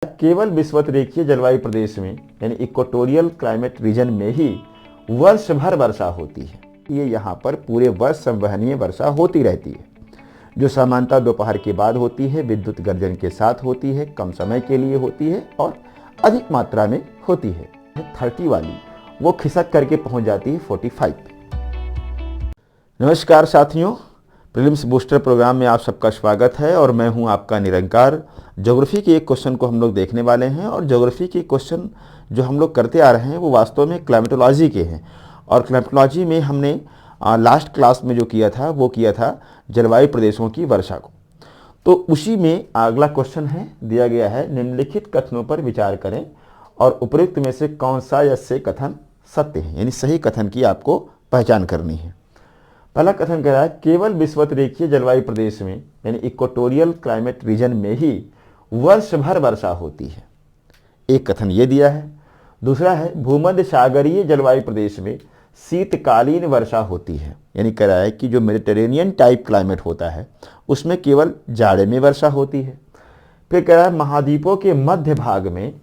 केवल विषुवत-रेखीय जलवायु प्रदेश में यानी इक्वेटोरियल क्लाइमेट रीजन में ही वर्ष भर वर्षा होती है। ये यहाँ पर पूरे वर्ष संवहनीय वर्षा होती रहती है, जो सामान्यतः दोपहर के बाद होती है, विद्युत गर्जन के साथ होती है, कम समय के लिए होती है और अधिक मात्रा में होती है। 30 वाली वो खिसक करके पहुँच जाती है 45 पे। नमस्कार साथियों, प्रीलिम्स बूस्टर प्रोग्राम में आप सबका स्वागत है और मैं हूं आपका निरंकार। ज्योग्राफी के एक क्वेश्चन को हम लोग देखने वाले हैं और ज्योग्राफी के क्वेश्चन जो हम लोग करते आ रहे हैं वो वास्तव में क्लाइमेटोलॉजी के हैं। और क्लाइमेटोलॉजी में हमने लास्ट क्लास में जो किया था वो किया था जलवायु प्रदेशों की वर्षा को। तो उसी में अगला क्वेश्चन है, दिया गया है निम्नलिखित कथनों पर विचार करें और उपयुक्त में से कौन सा या से कथन सत्य है, यानी सही कथन की आपको पहचान करनी है। पहला कथन कह रहा है केवल विषुवत-रेखीय जलवायु प्रदेश में यानी इक्वेटोरियल क्लाइमेट रीजन में ही वर्ष भर वर्षा होती है। एक कथन ये दिया है। दूसरा है भूमध्य सागरीय जलवायु प्रदेश में शीतकालीन वर्षा होती है, यानी कह रहा है कि जो मेडिटेरेनियन टाइप क्लाइमेट होता है उसमें केवल जाड़े में वर्षा होती है। फिर कह रहा है महाद्वीपों के मध्य भाग में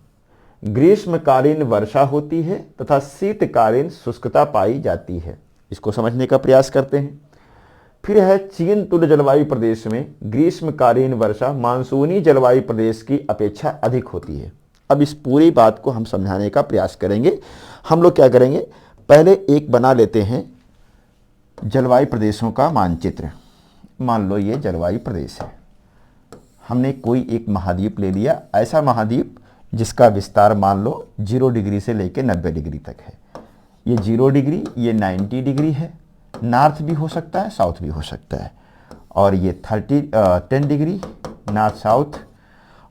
ग्रीष्मकालीन वर्षा होती है तथा शीतकालीन शुष्कता पाई जाती है। इसको समझने का प्रयास करते हैं। फिर है चीन तुल्य जलवायु प्रदेश में ग्रीष्मकालीन वर्षा मानसूनी जलवायु प्रदेश की अपेक्षा अधिक होती है। अब इस पूरी बात को हम समझाने का प्रयास करेंगे। हम लोग क्या करेंगे, पहले एक बना लेते हैं जलवायु प्रदेशों का मानचित्र। मान लो ये जलवायु प्रदेश है। हमने कोई एक महाद्वीप ले लिया, ऐसा महाद्वीप जिसका विस्तार मान लो 0 डिग्री से लेकर 90 डिग्री तक है। ये 0 डिग्री, ये 90 डिग्री है, नॉर्थ भी हो सकता है साउथ भी हो सकता है। और ये 10 डिग्री नॉर्थ साउथ,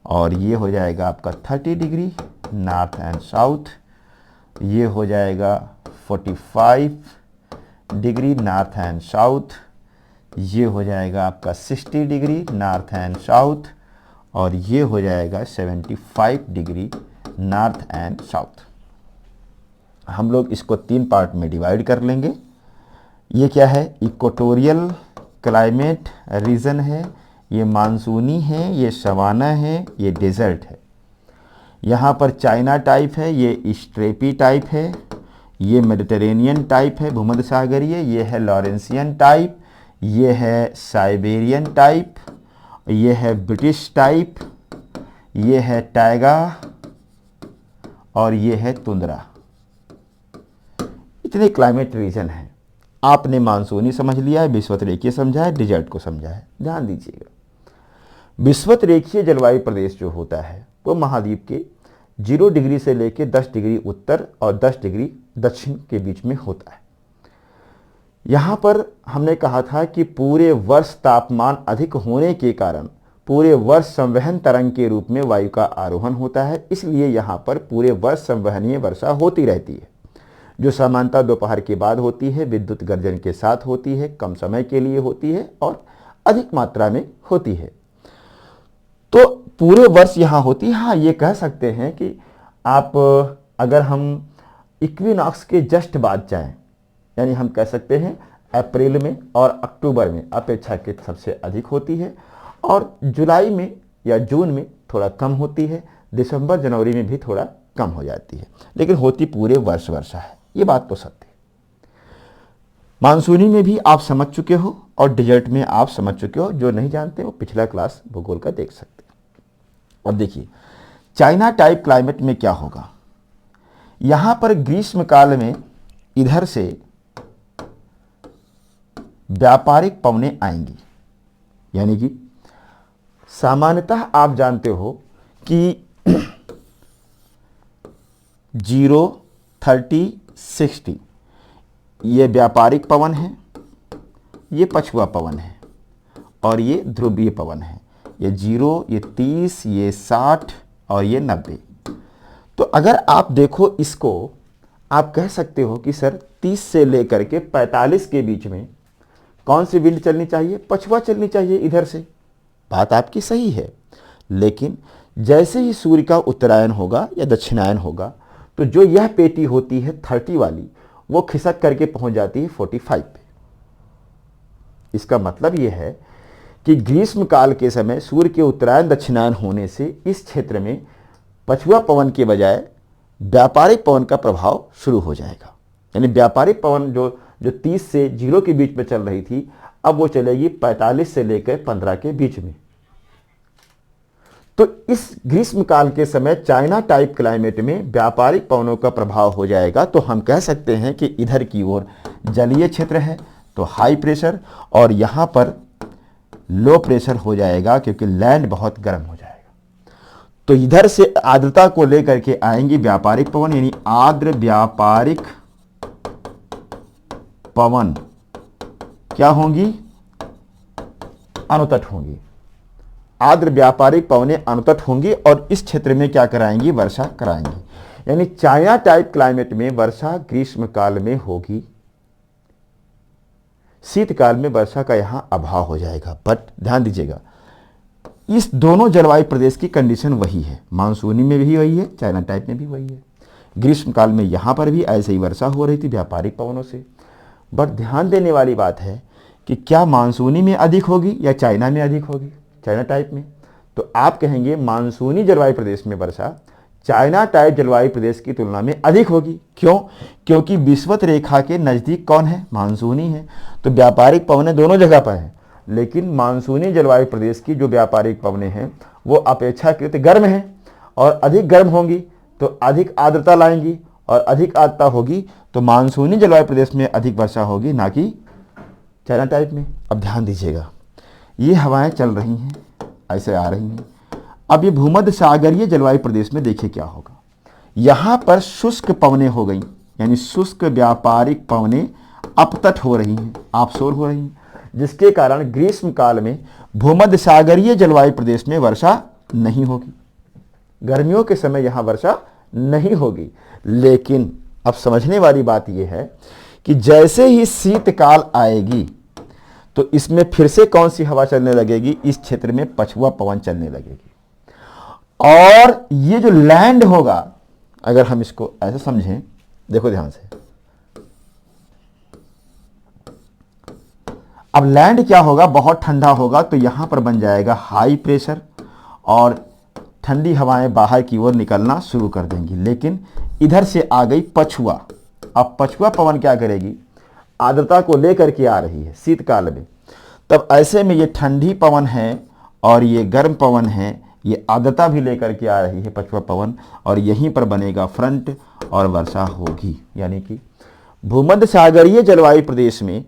और ये हो जाएगा आपका 30 डिग्री नॉर्थ एंड साउथ। ये हो जाएगा 45 डिग्री नॉर्थ एंड साउथ। ये हो जाएगा आपका 60 डिग्री नॉर्थ एंड साउथ, और ये हो जाएगा 75 डिग्री नॉर्थ एंड साउथ। हम लोग इसको 3 पार्ट में डिवाइड कर लेंगे। ये क्या है, इक्वेटोरियल क्लाइमेट रीजन है, ये मानसूनी है, ये सवाना है, ये डेजर्ट है। यहाँ पर चाइना टाइप है, ये स्ट्रेपी टाइप है, ये मेडिटेरेनियन टाइप है भूमध्य सागरीय, ये है लॉरेंसियन टाइप, ये है साइबेरियन टाइप, ये है ब्रिटिश टाइप, ये है टाइगा और ये है तुंद्रा। इतने क्लाइमेट रीजन हैं। आपने मानसूनी समझ लिया है, विषुवत-रेखीय समझा है, डिजर्ट को समझा है। ध्यान दीजिएगा, विषुवत-रेखीय जलवायु प्रदेश जो होता है वो महाद्वीप के 0 डिग्री से लेकर 10 डिग्री उत्तर और 10 डिग्री दक्षिण के बीच में होता है। यहाँ पर हमने कहा था कि पूरे वर्ष तापमान अधिक होने के कारण पूरे वर्ष संवहन तरंग के रूप में वायु का आरोहण होता है, इसलिए यहाँ पर पूरे वर्ष संवहनीय वर्षा होती रहती है, जो सामान्यतः दोपहर के बाद होती है, विद्युत गर्जन के साथ होती है, कम समय के लिए होती है और अधिक मात्रा में होती है। तो पूरे वर्ष यहाँ होती है। हाँ, ये कह सकते हैं कि आप अगर हम इक्विनॉक्स के जस्ट बाद जाएं, यानी हम कह सकते हैं अप्रैल में और अक्टूबर में अपेक्षाकृत सबसे अधिक होती है, और जुलाई में या जून में थोड़ा कम होती है, दिसंबर जनवरी में भी थोड़ा कम हो जाती है, लेकिन होती पूरे वर्ष वर्षा है। ये बात तो सत्य है। मानसूनी में भी आप समझ चुके हो और डिजर्ट में आप समझ चुके हो। जो नहीं जानते वो पिछला क्लास भूगोल का देख सकते हैं। अब देखिए चाइना टाइप क्लाइमेट में क्या होगा। यहां पर ग्रीष्म काल में इधर से व्यापारिक पवनें आएंगी, यानी कि सामान्यतः आप जानते हो कि 0, 30, 60 ये व्यापारिक पवन है, ये पछुआ पवन है और ये ध्रुवीय पवन है। ये 0, ये 30, ये 60 और ये 90। तो अगर आप देखो इसको, आप कह सकते हो कि सर 30 से लेकर के 45 के बीच में कौन सी विंड चलनी चाहिए, पछुआ चलनी चाहिए इधर से। बात आपकी सही है, लेकिन जैसे ही सूर्य का उत्तरायण होगा या दक्षिणायन होगा तो जो यह पेटी होती है 30 वाली वो खिसक करके पहुंच जाती है 45 पे। इसका मतलब यह है कि ग्रीष्म काल के समय सूर्य के उत्तरायण दक्षिणायन होने से इस क्षेत्र में पछुआ पवन के बजाय व्यापारिक पवन का प्रभाव शुरू हो जाएगा। यानी व्यापारिक पवन जो 30 से 0 के बीच में चल रही थी, अब वो चलेगी 45 से लेकर 15 के बीच में। तो इस ग्रीष्म काल के समय चाइना टाइप क्लाइमेट में व्यापारिक पवनों का प्रभाव हो जाएगा। तो हम कह सकते हैं कि इधर की ओर जलीय क्षेत्र है तो हाई प्रेशर, और यहां पर लो प्रेशर हो जाएगा क्योंकि लैंड बहुत गर्म हो जाएगा। तो इधर से आर्द्रता को लेकर के आएंगी व्यापारिक पवन, यानी आर्द्र व्यापारिक पवन क्या होंगी? अनुतट होंगी। आर्द्र व्यापारिक पवनें अनुतट होंगी और इस क्षेत्र में क्या कराएंगी? वर्षा कराएंगी। यानी चाइना टाइप क्लाइमेट में वर्षा ग्रीष्म काल में होगी, शीतकाल में वर्षा का यहां अभाव हो जाएगा। बट ध्यान दीजिएगा, इस दोनों जलवायु प्रदेश की कंडीशन वही है, मानसूनी में भी वही है, चाइना टाइप में भी वही है। ग्रीष्म काल में यहां पर भी ऐसे ही वर्षा हो रही थी व्यापारिक पवनों से। बट ध्यान देने वाली बात है कि क्या मानसूनी में अधिक होगी या चाइना में अधिक होगी? चाइना टाइप में। तो आप कहेंगे मानसूनी जलवायु प्रदेश में वर्षा चाइना टाइप जलवायु प्रदेश की तुलना में अधिक होगी। क्यों? क्योंकि विषुवत रेखा के नज़दीक कौन है? मानसूनी है। तो व्यापारिक पवनें दोनों जगह पर हैं, लेकिन मानसूनी जलवायु प्रदेश की जो व्यापारिक पवनें हैं वो अपेक्षाकृत गर्म हैं और अधिक गर्म होंगी तो अधिक आर्द्रता लाएंगी, और अधिक आर्द्रता होगी तो मानसूनी जलवायु प्रदेश में अधिक वर्षा होगी, ना कि चाइना टाइप में। अब ध्यान दीजिएगा, ये हवाएं चल रही हैं, ऐसे आ रही हैं। अब ये भूमध्य सागरीय जलवायु प्रदेश में देखिए क्या होगा। यहाँ पर शुष्क पवनें हो गई, यानी शुष्क व्यापारिक पवनें अपतट हो रही हैं, ऑफशोर हो रही हैं, जिसके कारण ग्रीष्म काल में भूमध्य सागरीय जलवायु प्रदेश में वर्षा नहीं होगी। गर्मियों के समय यहाँ वर्षा नहीं होगी। लेकिन अब समझने वाली बात यह है कि जैसे ही शीतकाल आएगी तो इसमें फिर से कौन सी हवा चलने लगेगी? इस क्षेत्र में पछुआ पवन चलने लगेगी। और ये जो लैंड होगा, अगर हम इसको ऐसे समझें, देखो ध्यान से, अब लैंड क्या होगा? बहुत ठंडा होगा तो यहां पर बन जाएगा हाई प्रेशर और ठंडी हवाएं बाहर की ओर निकलना शुरू कर देंगी। लेकिन इधर से आ गई पछुआ। अब पछुआ पवन क्या करेगी? आर्द्रता को लेकर के आ रही है शीतकाल में। तब ऐसे में ये ठंडी पवन है और ये गर्म पवन है, ये आर्द्रता भी लेकर के आ रही है पछुआ पवन, और यहीं पर बनेगा फ्रंट और वर्षा होगी। यानी कि भूमध्य सागरीय जलवायु प्रदेश में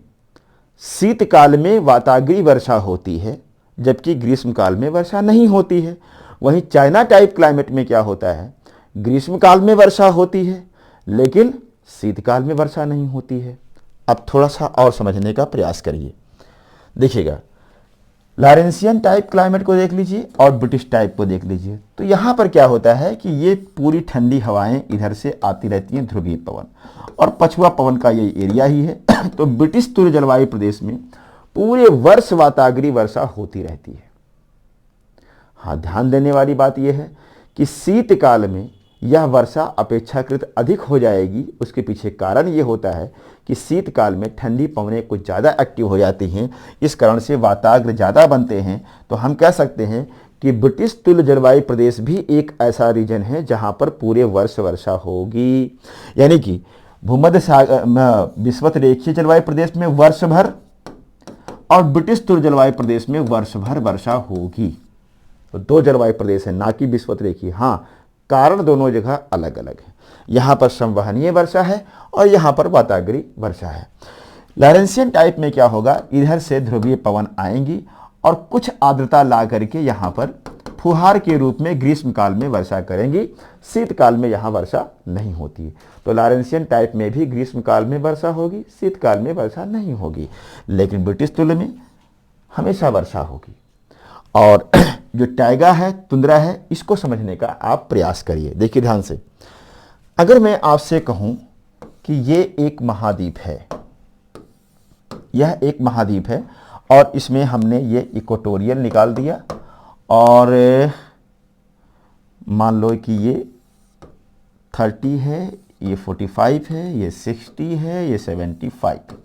शीतकाल में वाताग्रीय वर्षा होती है, जबकि ग्रीष्मकाल में वर्षा नहीं होती है। वहीं चाइना टाइप क्लाइमेट में क्या होता है? ग्रीष्मकाल में वर्षा होती है लेकिन शीतकाल में वर्षा नहीं होती है। अब थोड़ा सा और समझने का प्रयास करिए। देखिएगा, लॉरेंसियन टाइप क्लाइमेट को देख लीजिए और ब्रिटिश टाइप को देख लीजिए। तो यहाँ पर क्या होता है कि ये पूरी ठंडी हवाएं इधर से आती रहती हैं, ध्रुवीय पवन, और पछुआ पवन का ये एरिया ही है। तो ब्रिटिश तुल्य जलवायु प्रदेश में पूरे वर्ष वाताग्रीय वर्षा होती रहती है। हाँ, ध्यान देने वाली बात यह है कि शीतकाल में यह वर्षा अपेक्षाकृत अधिक हो जाएगी। उसके पीछे कारण ये होता है कि शीतकाल में ठंडी पवनें कुछ ज़्यादा एक्टिव हो जाती हैं, इस कारण से वाताग्र ज़्यादा बनते हैं। तो हम कह सकते हैं कि ब्रिटिश तुल्य जलवायु प्रदेश भी एक ऐसा रीजन है जहाँ पर पूरे वर्ष वर्षा होगी। यानी कि भूमध्य विषुवत रेखीय जलवायु प्रदेश में वर्ष भर और ब्रिटिश तुल्य जलवायु प्रदेश में वर्ष भर वर्षा होगी। तो दो जलवायु प्रदेश है, ना कि विषुवत रेखीय। हाँ, कारण दोनों जगह अलग अलग है। यहाँ पर संवहनीय वर्षा है और यहाँ पर वाताग्रीय वर्षा है। लॉरेंसियन टाइप में क्या होगा? इधर से ध्रुवीय पवन आएंगी और कुछ आर्द्रता ला करके यहाँ पर फुहार के रूप में ग्रीष्म काल में वर्षा करेंगी। शीतकाल में यहाँ वर्षा नहीं होती है। तो लॉरेंसियन टाइप में भी ग्रीष्म काल में वर्षा होगी, शीतकाल में वर्षा नहीं होगी। लेकिन ब्रिटिश तुल्य में हमेशा वर्षा होगी। और जो टाइगा है, तुंद्रा है, इसको समझने का आप प्रयास करिए। देखिए ध्यान से, अगर मैं आपसे कहूं कि ये एक महाद्वीप है, यह एक महाद्वीप है और इसमें हमने ये इक्वेटोरियल निकाल दिया, और मान लो कि ये 30 है, ये 45 है, ये 60 है, ये 75,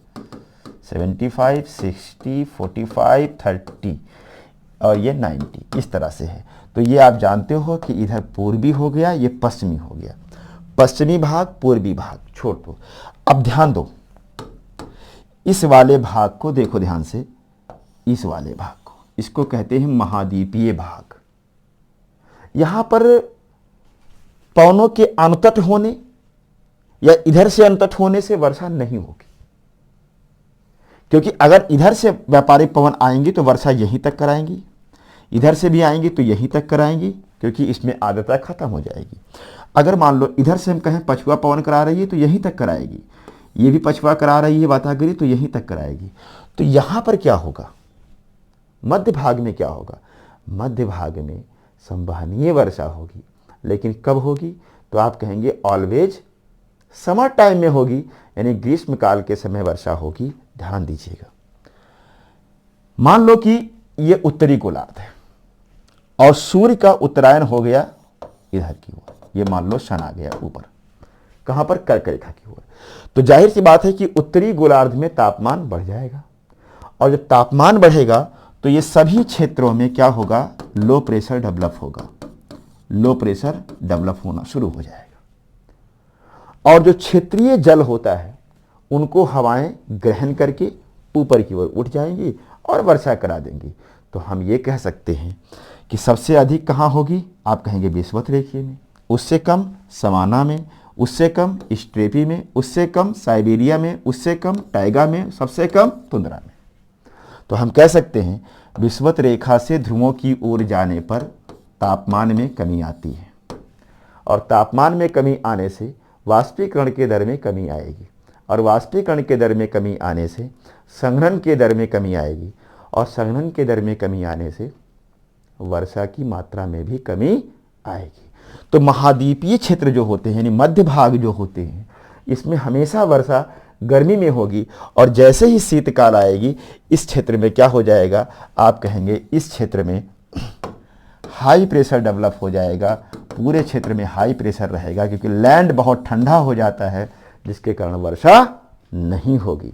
60, 45, 30 और ये 90, इस तरह से है। तो ये आप जानते हो कि इधर पूर्वी हो गया, ये पश्चिमी हो गया। पश्चिमी भाग, पूर्वी भाग छोड़ दो। अब ध्यान दो, इस वाले भाग को देखो ध्यान से, इस वाले भाग को, इसको कहते हैं महाद्वीपीय भाग। यहां पर पवनों के अनुतट होने या इधर से अनुतट होने से वर्षा नहीं होगी, क्योंकि अगर इधर से व्यापारिक पवन आएंगी तो वर्षा यहीं तक कराएंगी, इधर से भी आएंगी तो यहीं तक कराएंगी, क्योंकि इसमें आर्द्रता खत्म हो जाएगी। अगर मान लो इधर से हम कहें पछुआ पवन करा रही है तो यहीं तक कराएगी, ये भी पछुआ करा रही है वातागिरी तो यहीं तक कराएगी। तो यहां पर क्या होगा, मध्य भाग में क्या होगा, मध्य भाग में संवहनीय वर्षा होगी। लेकिन कब होगी, तो आप कहेंगे ऑलवेज समर टाइम में होगी, यानी ग्रीष्म काल के समय वर्षा होगी। ध्यान दीजिएगा, मान लो कि ये उत्तरी गोलार्ध है और सूर्य का उत्तरायण हो गया इधर की ओर, ये मान लो सन आ गया ऊपर, कहां पर, कर्क रेखा की ओर। तो जाहिर सी बात है कि उत्तरी गोलार्ध में तापमान बढ़ जाएगा, और जब तापमान बढ़ेगा तो ये सभी क्षेत्रों में क्या होगा, लो प्रेशर डेवलप होगा, लो प्रेशर डेवलप होना शुरू हो जाएगा। और जो क्षेत्रीय जल होता है उनको हवाएं ग्रहण करके ऊपर की ओर उठ जाएंगी और वर्षा करा देंगी। तो हम ये कह सकते हैं कि सबसे अधिक कहाँ होगी, आप कहेंगे विषुवत रेखीय में, उससे कम सवाना में, उससे कम स्ट्रेपी में, उससे कम साइबेरिया में, उससे कम टाइगा में, सबसे कम तुंद्रा में। तो हम कह सकते हैं विषुवत रेखा से ध्रुवों की ओर जाने पर तापमान में कमी आती है, और तापमान में कमी आने से वाष्पीकरण के दर में कमी आएगी, और वाष्पीकरण के दर में कमी आने से संघनन के दर में कमी आएगी, और संघनन के दर में कमी आने से वर्षा की मात्रा में भी कमी आएगी। तो महाद्वीपीय क्षेत्र जो होते हैं, यानी मध्य भाग जो होते हैं, इसमें हमेशा वर्षा गर्मी में होगी, और जैसे ही शीतकाल आएगी इस क्षेत्र में क्या हो जाएगा, आप कहेंगे इस क्षेत्र में हाई प्रेशर डेवलप हो जाएगा, पूरे क्षेत्र में हाई प्रेशर रहेगा, क्योंकि लैंड बहुत ठंडा हो जाता है, जिसके कारण वर्षा नहीं होगी।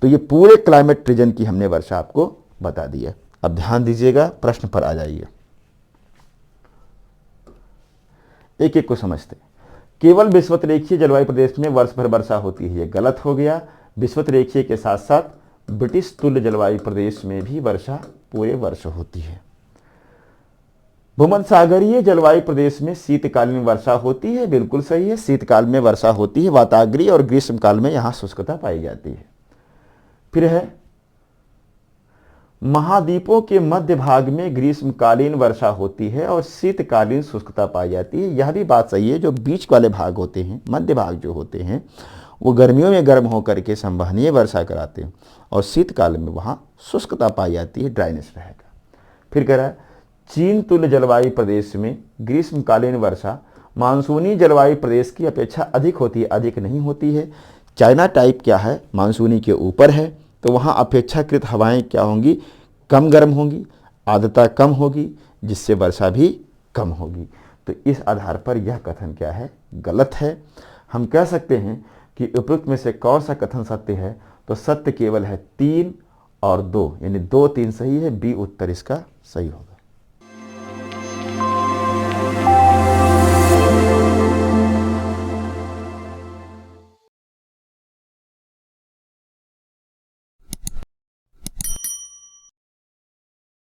तो ये पूरे क्लाइमेट रीजन की हमने वर्षा आपको बता दी है। अब ध्यान दीजिएगा, प्रश्न पर आ जाइए, एक एक को समझते हैं। केवल विषुवत रेखीय जलवायु प्रदेश में वर्ष भर वर्षा होती है, ये गलत हो गया। विषुवत रेखीय के साथ साथ ब्रिटिश तुल्य जलवायु प्रदेश में भी वर्षा पूरे वर्ष होती है। भूमध्यसागरीय जलवायु प्रदेश में शीतकालीन वर्षा होती है, बिल्कुल सही है, शीतकाल में वर्षा होती है। वाताग्रीय और ग्रीष्मकाल में यहां शुष्कता पाई जाती है। फिर है महाद्वीपों के मध्य भाग में ग्रीष्मकालीन वर्षा होती है और शीतकालीन शुष्कता पाई जाती है। यह भी बात सही है, जो बीच वाले भाग होते हैं, मध्य भाग जो होते हैं, वो गर्मियों में गर्म होकर के संवहनीय वर्षा कराते हैं, और शीतकाल में वहां शुष्कता पाई जाती है, ड्राइनेस रहेगा। फिर कह रहा है चीन तुल्य जलवायु प्रदेश में ग्रीष्मकालीन वर्षा मानसूनी जलवायु प्रदेश की अपेक्षा अधिक होती है, अधिक नहीं होती है। चाइना टाइप क्या है, मानसूनी के ऊपर है, तो वहाँ अपेक्षाकृत हवाएं क्या होंगी, कम गर्म होंगी, आर्द्रता कम होगी, जिससे वर्षा भी कम होगी। तो इस आधार पर यह कथन क्या है, गलत है। हम कह सकते हैं कि उपरोक्त में से कौन सा कथन सत्य है, तो सत्य केवल है 3 और 2, यानी 2 3 सही है, बी उत्तर इसका सही होगा।